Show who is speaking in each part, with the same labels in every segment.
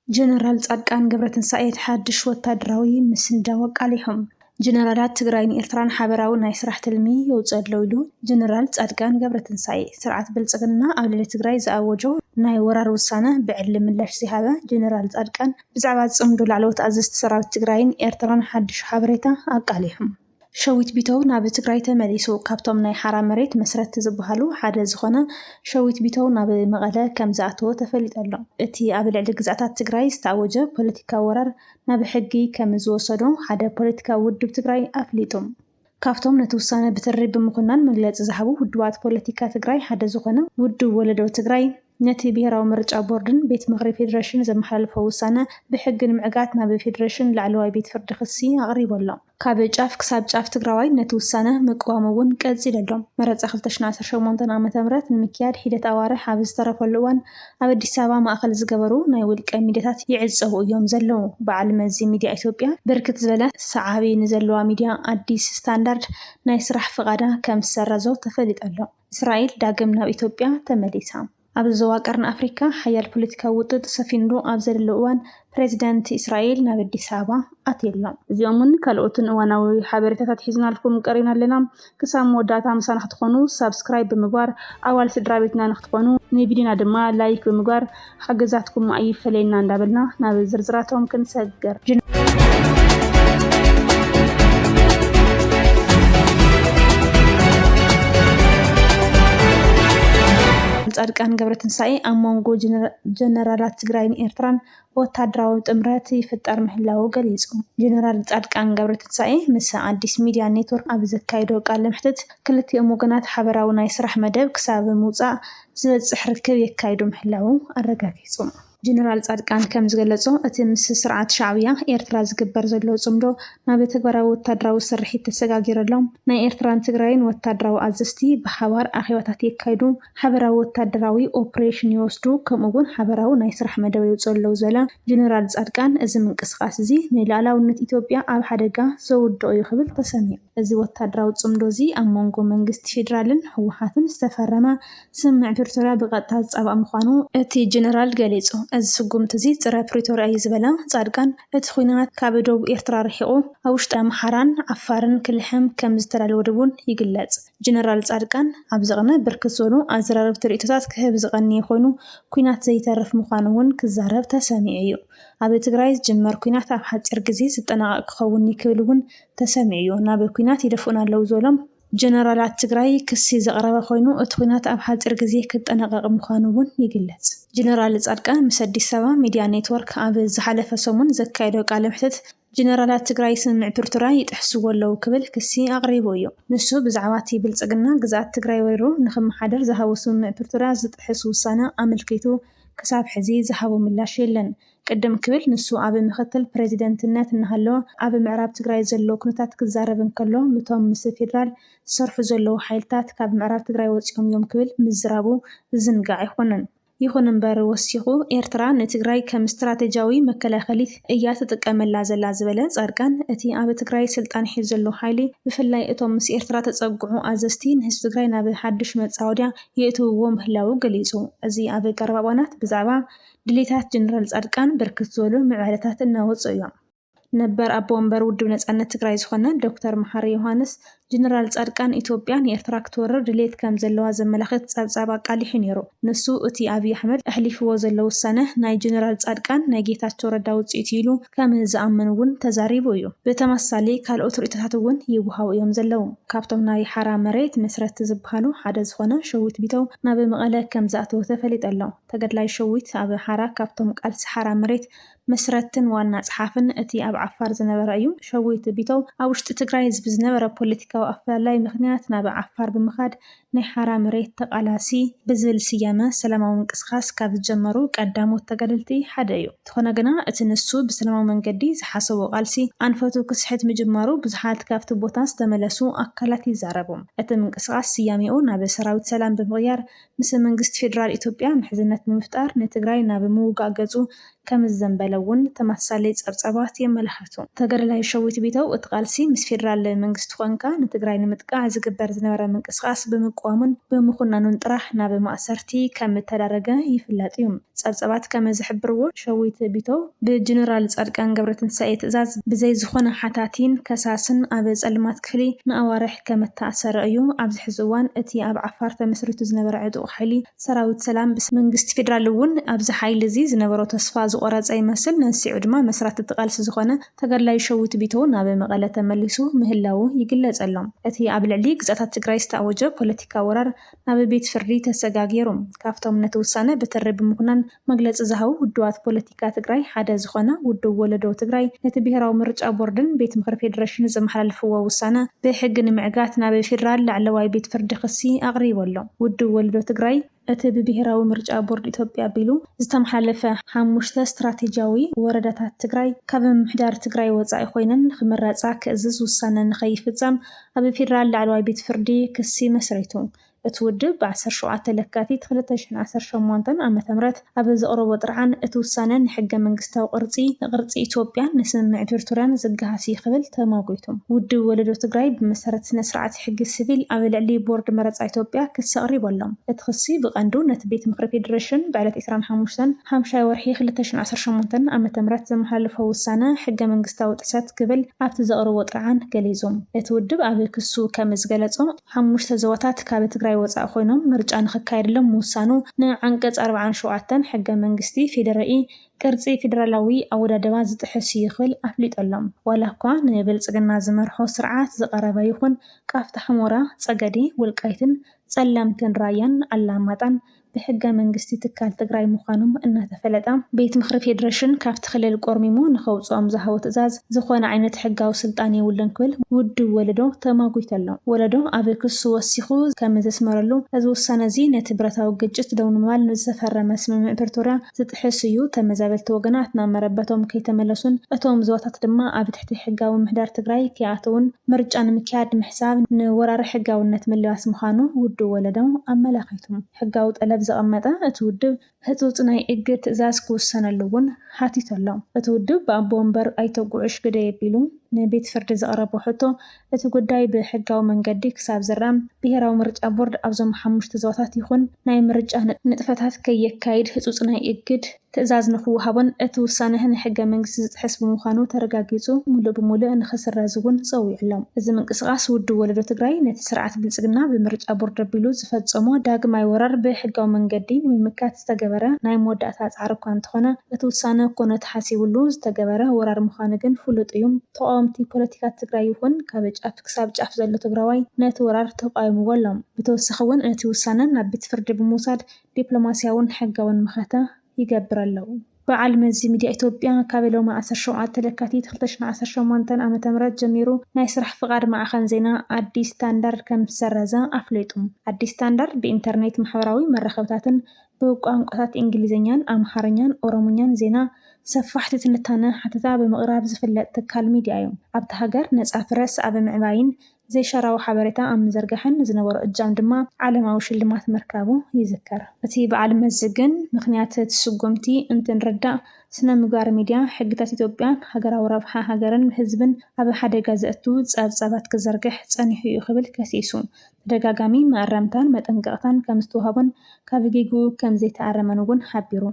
Speaker 1: جنرال ጻድቃን ገብረትንሳኤ ሓድሽ ወታደራዊ ምስንዳው ቃሊሖም ጀነራላት ትግራይን ኤርትራን ሓበራዊ ናይ ስራሕ ትልሚ የውፅአለው ኢሉ ጀነራል ጻድቃን ገብረትንሳኤ ስርዓት ብልጽግና ኣብ ልዕሊ ትግራይ ዝኣወጆ ናይ ወራር ውሳነ ብዕሊ ምላሽ ዝሃበ ጀነራል ጻድቃን ብዛዕባ ጽምዱ ላዕለዎት ኣዘዝቲ ሰራዊት ትግራይን ኤርትራን ሓድሽ ሓበሬታ ኣቃሊሖም ሸዊት ቢተው ናብ ትግራይ ተመሊሱ ካብቶም ናይ ሓራ መሬት መስረት ዝበሃሉ ሓደ ዝኾነ ሸዊት ቢተው ናብ መቐለ ከም ዝኣተወ ተፈሊጡ ኣሎ። እቲ ኣብ ልዕሊ ግዛኣታት ትግራይ ዝተኣወጀ ፖለቲካዊ ወራር ናብ ሕጊ ከም ዝወሰዶ ሓደ ፖለቲካዊ ውድብ ትግራይ ኣፍሊጡ። ካብቶም ነቲ ውሳነ ብትርሪ ብምኹናን መግለፂ ዝሃቡ ውድባት ፖለቲካ ትግራይ ሓደ ዝኾነ ውድብ ወለዶ ትግራይ ነቲ ብሄራዊ ምርጫ ቦርድን ቤት ምክሪ ፌደሬሽን ዘመሓላልፎ ውሳነ ብሕጊ ንምዕጋት ናብ ፌደሬሽን ላዕለዋይ ቤት ፍርዲ ክሲ ኣቕሪቡ ኣሎ። ካብ ጫፍ ክሳብ ጫፍ ትግራዋይ ነቲ ውሳነ ምቅዋም እውን ቀፂሉ ኣሎ። መረፃ 2018 ዓ.ም ንምክያድ ሂደት ኣዋርሕ ኣብ ዝተረፈሉ እዋን ኣብ ኣዲስ ኣበባ ማእከል ዝገበሩ ናይ ውልቀ ሚድያታት ይዕፀቡ እዮም ዘለው። በዓል መዚ ሚድያ ኢትዮጵያ ብርክት ዝበለ ሰዓቢ ንዘለዋ ሚድያ አዲስ ስታንዳርድ ናይ ስራሕ ፍቃዳ ከም ዝሰረዞ ተፈሊጡ ኣሎ። እስራኤል ዳግም ናብ ኢትዮጵያ ተመሊሳ ኣብ ዞባ ቀርኒ ኣፍሪካ ሓያል ፖለቲካዊ ውጥጥ ሰፊንሉ ኣብ ዘሎ እዋን ፕሬዚዳንት እስራኤል ናብ ኣዲስ ኣበባ ኣትየሎም። እዚኦምን ካልኦትን እዋናዊ ሓበሬታታት ሒዝናልኩም ቀሪና ኣለና። ክሳብ መወዳእታ ምሳና ክትኾኑ ሳብስክራይብ ብምግባር ኣዋል ስድራ ቤትና ንክትኾኑ ንቪድዮና ድማ ላይክ ብምግባር ሓገዛትኩም ኣይፈለየና እንዳበልና ናብ ዝርዝራቶም ክንሰግር። ጻድቃን ገብረትንሳኤ ኣብ መንጎ ጀነራላት ትግራይን ኤርትራን ወታደራዊ ጥምረት ይፍጠር ምህላው ገሊጹ። ጀነራል ጻድቃን ገብረትንሳኤ ምስ አዲስ ሚድያ ኔትወርክ ኣብ ዘካየዶ ቃለ መሕትት ክልቲኦም ወገናት ሓበራዊ ናይ ስራሕ መደብ ክሳብ ምውፃእ ዝበፅሕ ርክብ የካይዱ ምህላው ኣረጋጊጹ። ጀነራል ጻድቃን ከም ዝገለጾ እቲ ምስ ስርዓት ሻዕብያ ኤርትራ ዝግበር ዘሎ ጽምዶ ናብ ተግባራዊ ወታደራዊ ስርሒት ተሰጋጊረሎም ናይ ኤርትራን ትግራይን ወታደራዊ ኣዘዝቲ ብሓባር ኣኼባታት የካይዱ ሓበራዊ ወታደራዊ ኦፕሬሽን ይወስዱ ከምኡውን ሓበራዊ ናይ ስራሕ መደብ የውፅአለው ዝበለ ጀነራል ጻድቃን እዚ ምንቅስቃስ እዚ ንላዕላውነት ኢትዮጵያ ኣብ ሓደጋ ዘውድቕ እዩ ክብል ተሰሚዑ። እዚ ወታደራዊ ጽምዶ እዚ ኣብ መንጎ መንግስቲ ፌደራልን ህወሓትን ዝተፈረመ ስምምዕ ፕሪቶርያ ብቐጥታ ዝፀብቐ ምዃኑ እቲ ጀነራል ገሊጹ። እዚ ስጉምቲ እዚ ፀረ ፕሪቶርያ እዩ ዝበለ ጻድቃን እቲ ኩናት ካብ ደቡብ ኤርትራ ርሒቑ ኣብ ውሽጢ ኣምሓራን ዓፋርን ክልሕም ከም ዝተዳለወ እውን ይግለጽ። ጀነራል ጻድቃን ኣብ ዝቕነ ብርክት ዝበሉ ኣዘራርብ ትርኢቶታት ክህብ ዝቐንየ ኮይኑ ኩናት ዘይተርፍ ምዃኑ እውን ክዛረብ ተሰሚዑ እዩ። ኣብ ትግራይ ዝጅመር ኩናት ኣብ ሓፂር ግዜ ዝጠናቐቕ ክኸውን ይክእል እውን ተሰሚዑ እዩ። ናብ ኩናት ይደፍኡና ኣለው ዝበሎም ጀነራላት ትግራይ ክሲ ዘቕረበ ኮይኑ እቲ ኩናት ኣብ ሓፂር ግዜ ክጠናቐቕ ምዃኑ እውን ይግለጽ። ጀነራል ጻድቃን ምስ አዲስ ኣበባ ሚድያ ኔትወርክ ኣብ ዝሓለፈ ሰሙን ዘካየዶ ቃለ መሕትት ጀነራላት ትግራይ ስምምዕ ፕሪቶርያ ይጥሕስዎ ኣለው ክብል ክሲ ኣቕሪቡ እዩ። ንሱ ብዛዕባ እቲ ብልጽግና ግዛኣት ትግራይ ወሪሩ ንኽመሓደር ዝሃቦ ስምምዕ ፕሪቶርያ ዝጥሕስ ውሳነ ኣመልኪቱ ክሳብ ሕዚ ዝሃቦ ምላሽ የለን። ቅድም ክብል ንሱ ኣብ ምክትል ፕሬዚደንትነት እናሃለወ ኣብ ምዕራብ ትግራይ ዘሎ ኩነታት ክዛረብ እንከሎ ምቶም ምስ ፌደራል ዝሰርሑ ዘለዉ ሓይልታት ካብ ምዕራብ ትግራይ ወፂኦም እዮም ክብል ምዝራቡ ዝዝንጋዕ ኣይኮነን። ይኹን እምበር ወሲኹ ኤርትራ ንትግራይ ከም ስትራቴጂያዊ መከላኸሊት እያ ትጥቀመላ ዘላ ዝበለ ጻድቃን እቲ ኣብ ትግራይ ስልጣን ሒዙ ዘሎ ሓይሊ ብፍላይ እቶም ምስ ኤርትራ ተጸጉዑ ኣዘዝቲ ንህዝቢ ትግራይ ናብ ሓድሽ መጻወድያ የእትውዎ ምህላው ገሊጹ። እዚ ኣብ ቀረባ እዋናት ብዛዕባ ድሌታት ጀነራል ጻድቃን ብርክት ዝበሉ ምዕባለታት እናወፁ እዮም። ነበር ኣቦ ወንበር ውድብ ነጻነት ትግራይ ዝኾነ ዶክተር መሓሪ ዮሃንስ ጀነራል ጻድቃን ኢትዮጵያ ንኤርትራ ክትወርር ድሌት ከም ዘለዋ ዘመላኽት ጸብጻብ ኣቃሊሑ ነይሩ። ንሱ እቲ ኣብይ ኣሕመድ ኣሕሊፍዎ ዘሎ ውሳነ ናይ ጀነራል ጻድቃን ናይ ጌታቸው ረዳ ውፅኢት ኢሉ ከም ዝኣመን እውን ተዛሪቡ እዩ። ብተመሳሳሊ ካልኦት ርእቶታት እውን ይወሃቡ እዮም ዘለው። ካብቶም ናይ ሓራ መሬት መስረት ዝበሃሉ ሓደ ዝኾነ ሸዊት ቢተው ናብ መቐለ ከም ዝኣተወ ተፈሊጡ ኣሎ። ተገድላይ ሸዊት ኣብ ሓራ ካብቶም ቃልሲ ሓራ መሬት መስረትን ዋና ጸሓፍን እቲ ኣብ ዓፋር ዝነበረ እዩ። ሸዊት ቢተው ኣብ ውሽጢ ትግራይ ህዝቢ ዝነበረ ፖለቲካዊ ኣፈላላይ ምክንያት ናብ ዓፋር ብምኻድ ናይ ሓራ መሬት ተቃላሲ ብዝብል ስያመ ሰላማዊ ምንቅስቃስ ካብ ዝጀመሩ ቀዳሞት ተጋደልቲ ሓደ እዩ። እንተኾነ ግና እቲ ንሱ ብሰላማዊ መንገዲ ዝሓሰቦ ቃልሲ ኣንፈቱ ክስሕት ምጅማሩ ብዙሓት ካብቲ ቦታ ዝተመለሱ ኣካላት ይዛረቡ። እቲ ምንቅስቃስ ስያሜኡ ናብ ሰራዊት ሰላም ብምቕያር ምስ መንግስቲ ፌደራል ኢትዮጵያ ምሕዝነት ብምፍጣር ንትግራይ ናብ ምውጋእ ገጹ ከም ዘንበለ እውን ተመሳሳሊ ጸብጻባት የመላኽቱ። ተገድላይ ሸዊት ቢተው እቲ ቃልሲ ምስ ፌደራል መንግስቲ ኮንካ ንትግራይ ንምጥቃዕ ዝግበር ዝነበረ ምንቅስቃስ ብምቋሙን ብምኹናኑን ጥራሕ ናብ ማእሰርቲ ከም ተዳረገ ይፍለጥ እዩ። ጸብጸባት ከም ዝሕብርዎ ሸዊት ቢተው ብጀነራል ጻድቃን ገብረትንሳኤ ትእዛዝ ብዘይ ዝኾነ ሓታቲን ከሳስን ኣብ ጸልማት ክፍሊ ንኣዋርሕ ከም ተኣሰረ እዩ። ኣብዚ ሕዚ እዋን እቲ ኣብ ዓፋር ተመስሪቱ ዝነበረ ዕጡቕ ሓይሊ ሰራዊት ሰላም ብስ መንግስቲ ፌደራል እውን ኣብዚ ሓይሊ እዚ ዝነበሮ ተስፋ ዝቆረፀ ይመስል ነሲዑ ድማ መስራት ተቃልሲ ዝኾነ ተጋድላይ ሸዊት ቢተው ናብ መቐለ ተመሊሱ ምህላው ይግለጸሎም። እቲ ኣብ ልዕሊ ግዛታት ትግራይ ዝተኣወጀ ፖለቲካ ወራር ናብ ቤት ፍርዲ ተሰጋጊሩ። ካብቶም ነቲ ውሳነ ብተረቢ ምኹናን መግለፂ ዝሃቡ ውድባት ፖለቲካ ትግራይ ሓደ ዝኾነ ውድብ ወለዶ ትግራይ ነቲ ብሄራዊ ምርጫ ቦርድን ቤት ምክሪ ፌደሬሽን ዘመሓላልፍዎ ውሳነ ብሕጊ ንምዕጋት ናብ ፌደራል ላዕለዋይ ቤት ፍርዲ ክሲ ኣቕሪቦሎ። ውድብ ወለዶ ትግራይ እቲ ብብሄራዊ ምርጫ ቦርድ ኢትዮጵያ ኣቢሉ ዝተመሓላለፈ 5 ስትራቴጂያዊ ወረዳታት ትግራይ ካብ ምምሕዳር ትግራይ ወፃኢ ኮይነን ክምረፃ ክእዝዝ ውሳነ ንኸይፍጸም ኣብ ፌደራል ላዕለዋይ ቤት ፍርዲ ክሲ መስሪቱ። እቲ ውድብ ብ17 ለካቲት 2018 ዓ.ም ኣብ ዘቕረቦ ጥርዓን እቲ ውሳነ ንሕገ መንግስታዊ ቅርፂ ኢትዮጵያ ንስምምዕ ፕሪቶርያን ዝገሃስ ክብል ተማጊቱ። ውድብ ወለዶ ትግራይ ብመሰረት ስነ ስርዓት ሕጊ ሲቪል ኣብ ልዕሊ ቦርድ መረፃ ኢትዮጵያ ክሲ ኣቕሪቦሎም። እቲ ክሲ ብቐንዱ ነቲ ቤት ምክሪ ፌደሬሽን ብዕለት 25 ሓምሻይ ወርሒ 2018 ዓ.ም ዘመሓላለፎ ውሳነ ሕገ መንግስታዊ ጥሰት ክብል ኣብቲ ዘቕረቦ ጥርዓን ገሊጹ። እቲ ውድብ ኣብ ክሱ ከም ዝገለጾ 5 ዞባታት ካብ ትግራይ ወፃኢ ኮይኖም ምርጫ ንኽካየድሎም ምውሳኑ ንዓንቀጽ 47 ሕገ መንግስቲ ፌደራኢ ቅርፂ ፌደራላዊ ኣወዳድባ ዝጥሕስ ይኽእል ኣፍሊጦሎም። ዋላ እኳ ንብልጽግና ዝመርሖ ስርዓት ዝቐረበ ይኹን ቃፍታ ሕሞራ፣ ጸገዴ፣ ወልቃይትን ጸላምትን ራያን ኣላማጣን ብሕገ መንግስቲ ትካል ትግራይ ምዃኖም እናተፈለጠ ቤት ምክሪ ፌደሬሽን ካብቲ ክልል ቆርሚሙ ንኸውፅኦም ዝሃቦ ትእዛዝ ዝኾነ ዓይነት ሕጋዊ ስልጣን የብሉን ክብል ውድብ ወለዶ ተማጊተሎ። ወለዶ ኣብ ክሱ ወሲኹ ከም ዘስመረሉ እዚ ውሳነ እዚ ነቲ ብረታዊ ግጭት ደው ንምባል ንዝተፈረመ ስምምዕ ፕሪቶርያ ዝጥሕስ እዩ። ተመዛበልቲ ወገናት ናብ መረበቶም ከይተመለሱን እቶም ዞባታት ድማ ኣብ ትሕቲ ሕጋዊ ምሕዳር ትግራይ ከይኣተውን ምርጫ ንምክያድ ምሕሳብ ንወራሪ ሕጋውነት ምልባስ ምዃኑ ውድብ ወለዶ ኣመላኺቱ። ሕጋዊ ጠለብ ዘቐመጠ እቲ ውድብ ህፁፅ ናይ እግድ ትእዛዝ ክውሰነሉ እውን ሓቲቱ ኣሎ። እቲ ውድብ ብኣቦ ወንበር ኣይተ ጉዕሽ ግደይ ኣቢሉ ንቤት ፍርዲ ዘቕረቦ ሕቶ እቲ ጉዳይ ብሕጋዊ መንገዲ ክሳብ ዝራም ብሄራዊ ምርጫ ቦርድ ኣብዞም 5 ዞባታት ይኹን ናይ ምርጫ ንጥፈታት ከየካይድ ህፁፅ ናይ እግድ ትእዛዝ ንኽወሃቦን እቲ ውሳነ ንሕገ መንግስቲ ዝጥሕስ ብምዃኑ ተረጋጊፁ ሙሉእ ብሙሉእ ንኽስረዝ እውን ፀዊዑሎም። እዚ ምንቅስቓስ ውድብ ወለዶ ትግራይ ነቲ ስርዓት ብልጽግና ብምርጫ ቦርድ ኣቢሉ ዝፈጸሞ ዳግማይ ወራር ብሕጋዊ መንገዲ ንምምካት ዝተገበረ ናይ መወዳእታ ጻዕሪ እኳ እንተኾነ እቲ ውሳነ ኮነ ተሓሲቡሉ ዝተገበረ ወራር ምዃኑ ግን ፍሉጥ እዩ። ተቃወምቲ ፖለቲካ ትግራይ ይኹን ካብ ጫፍ ክሳብ ጫፍ ዘሎ ትግራዋይ ነቲ ወራር ተቃዊምዎ ኣሎም። ብተወሳኺ እውን እቲ ውሳነ ናብ ቤት ፍርዲ ብምውሳድ ዲፕሎማስያውን ሕጋውን ምኽተ ይገብር ኣለዉ። በዓል መዚ ሚድያ ኢትዮጵያ ካብ ሎሚ 17 ለካቲት 2018 ዓ.ም ጀሚሩ ናይ ስራሕ ፍቃድ ማዕኸን ዜና ኣዲስ ስታንዳርድ ከም ዝሰረዘ ኣፍሊጡ። ኣዲስ ስታንዳርድ ብኢንተርኔት ማሕበራዊ መራኸብታትን ብቋንቋታት እንግሊዝኛን ኣምሓርኛን ኦሮሞኛን ዜና ሰፋሕቲ ትንታነ ሓተታ ብምቕራብ ዝፍለጥ ትካል ሚድያ እዩ። ኣብቲ ሃገር ነፃ ፕረስ ኣብ ምዕባይን ዘይሸራዊ ሓበሬታ ኣብ ምዝርጋሕን ዝነበሮ እጃም ድማ ዓለማዊ ሽልማት ምርካቡ ይዝከር። እቲ በዓል መዚ ግን ምክንያት እቲ ስጉምቲ እንትንርዳእ ስነ ምግባር ሚድያ ሕግታት ኢትዮጵያን ሃገራዊ ረብሓ ሃገርን ህዝብን ኣብ ሓደጋ ዘእቱ ጸብጻባት ክዘርግሕ ጸኒሑ እዩ ክብል ከሲሱ። ተደጋጋሚ መኣረምታን መጠንቀቕታን ከም ዝተውሃቦን ካብ ጌጉ ከም ዘይተኣረመን እውን ሓቢሩ።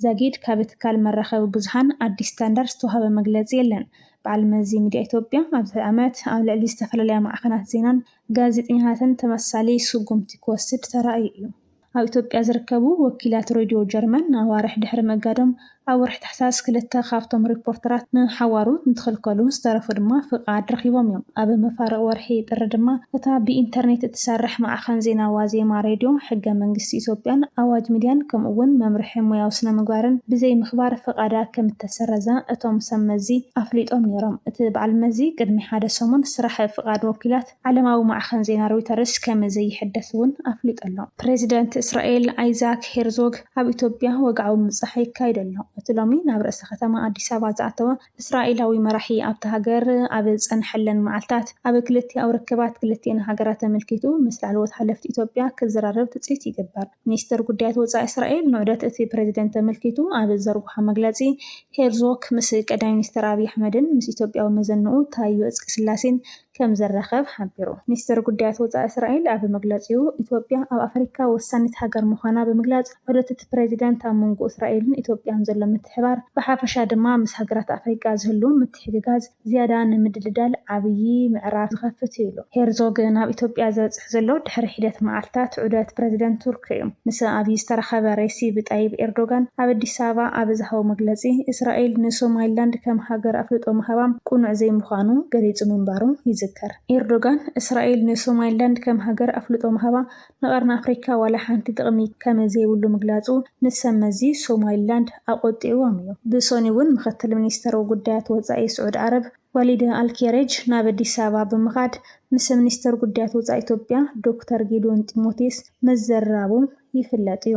Speaker 1: ዘጊድ ካብ ትካል መራኸቢ ብዙሓን ኣዲስ ስታንዳርድ ዝተውሃበ መግለፂ የለን። በዓል መዚ ሚድያ ኢትዮጵያ ኣብዚ ዓመት ኣብ ልዕሊ ዝተፈላለያ ማዕኸናት ዜናን ጋዜጠኛታትን ተመሳሳሊ ስጉምቲ ክወስድ ተራእዩ እዩ። ኣብ ኢትዮጵያ ዝርከቡ ወኪላት ሬድዮ ጀርመን ኣዋርሕ ድሕሪ መጋዶም ኣብ ወርሒ ታሕሳስ 2 ካብቶም ሪፖርተራት ንሓዋሩ እንትኽልከሉ ዝተረፉ ድማ ፍቃድ ረኺቦም እዮም። ኣብ መፋርቕ ወርሒ ጥሪ ድማ እታ ብኢንተርኔት እትሰርሕ ማዕኸን ዜና ዋዜማ ሬድዮ ሕገ መንግስቲ ኢትዮጵያን ኣዋጅ ሚድያን ከምኡውን መምርሒ ሞያዊ ስነ ምግባርን ብዘይ ምኽባር ፍቃዳ ከም እተሰረዘ እቶም ሰብ መዚ ኣፍሊጦም ነይሮም። እቲ በዓል መዚ ቅድሚ ሓደ ሰሙን ስራሕ ፍቃድ ወኪላት ዓለማዊ ማዕኸን ዜና ሮይተርስ ከም ዘይሕደስ እውን ኣፍሊጡ ኣሎ። ፕሬዚደንት እስራኤል ኣይዛክ ሄርዞግ ኣብ ኢትዮጵያ ወግዓዊ ምብጻሕ ይካየድ ኣሎ። እቲ ሎሚ ናብ ርእሰ ከተማ ኣዲስ ኣበባ ዝኣተወ እስራኤላዊ መራሒ ኣብቲ ሃገር ኣብ ጸንሐለን መዓልታት ኣብ ክልቲኡ ርክባት ክልቲአን ሃገራት ተመልኪቱ ምስ ላዕለዎት ሓለፍቲ ኢትዮጵያ ክዘራረብ ትጽቢት ይግበር። ሚኒስትር ጉዳያት ወጻኢ እስራኤል ንዑደት እቲ ፕሬዚደንት ተመልኪቱ ኣብ ዘርግሖ መግለጺ ሄርዞግ ምስ ቀዳማይ ሚኒስትር ኣብይ ኣሕመድን ምስ ኢትዮጵያዊ መዘንኡ ታዩ ኣጽቀሥላሴን ከም ዘረኸብ ሓቢሩ። ሚኒስትር ጉዳያት ወፃኢ እስራኤል ኣብ መግለጺኡ ኢትዮጵያ ኣብ ኣፍሪካ ወሳኒት ሃገር ምዃና ብምግላጽ ወደት እቲ ፕሬዚዳንት ኣብ መንጎ እስራኤልን ኢትዮጵያን ዘሎ ምትሕብባር ብሓፈሻ ድማ ምስ ሃገራት ኣፍሪካ ዝህሉ ምትሕግጋዝ ዝያዳ ንምድልዳል ዓብዪ ምዕራፍ ዝኸፍት ኢሉ። ሄርዞግ ናብ ኢትዮጵያ ዘብጽሕ ዘሎ ድሕሪ ሒደት መዓልትታት ዑደት ፕሬዚዳንት ቱርክ እዩ። ምስ ኣብይ ዝተረኸበ ሬሲፕ ጣይብ ኤርዶጋን ኣብ አዲስ አበባ ኣብ ዝሃቦ መግለጺ እስራኤል ንሶማሊላንድ ከም ሃገር ኣፍልጦ ምሃባም ቁኑዕ ዘይምዃኑ ገሊጹ ምንባሩ ይዝከር። ኤርዶጋን እስራኤል ንሶማሊላንድ ከም ሃገር ኣፍልጦ ምሃባ ንቐርኒ ኣፍሪካ ዋላ ሓንቲ ጥቕሚ ከም ዘይብሉ ምግላጹ ንሰመዚ ሶማሊላንድ ኣቆጢዕዎም እዩ። ብሶኒ እውን ምክትል ሚኒስትር ጉዳያት ወፃኢ ስዑድ ዓረብ ዋሊድ አልኬሬጅ ናብ አዲስ አበባ ብምኻድ ምስ ሚኒስትር ጉዳያት ወፃኢ ኢትዮጵያ ዶክተር ጌዲዮን ጢሞቴዎስ መዘራቡ ይፍለጥ እዩ።